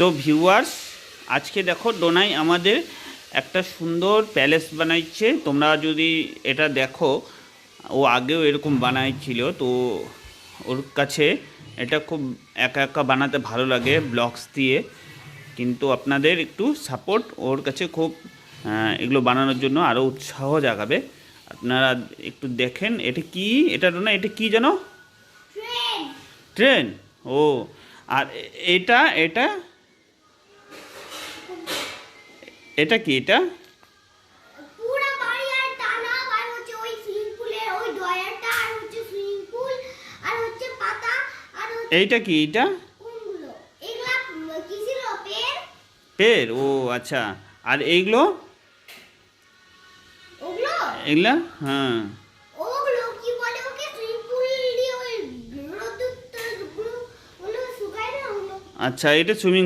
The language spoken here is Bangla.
তো ভিউয়ার্স, আজকে দেখো ডোনাই আমাদের একটা সুন্দর প্যালেস বানাইছে। তোমরা যদি এটা দেখো, ও আগেও এরকম বানাইছিল। তো ওর কাছে এটা খুব একা একা বানাতে ভালো লাগে ব্লকস দিয়ে, কিন্তু আপনাদের একটু সাপোর্ট ওর কাছে খুব এগুলো বানানোর জন্য আরও উৎসাহ জাগাবে। আপনারা একটু দেখেন এটা কি, এটা ডোনাই এটা কি জানো? ট্রেন। ও, আর এটা এটা এটা কি এটা? পুরো বাড়ি আর টানা আর হচ্ছে ওই সুইমিং পুলের ওই ডয়ারটা আর হচ্ছে সুইমিং পুল আর হচ্ছে পাতা আর হচ্ছে এইটা কি এটা? কোনগুলো এগুলা কি ছিল পের পের। ও আচ্ছা। আর এইগুলো ওগুলো এগুলা? হ্যাঁ। ওগুলো কি বলে ওকে সুইমিং পুল দিয়ে ওই রোদ ওগুলো শুকায় না ওগুলো। আচ্ছা, এটা সুইমিং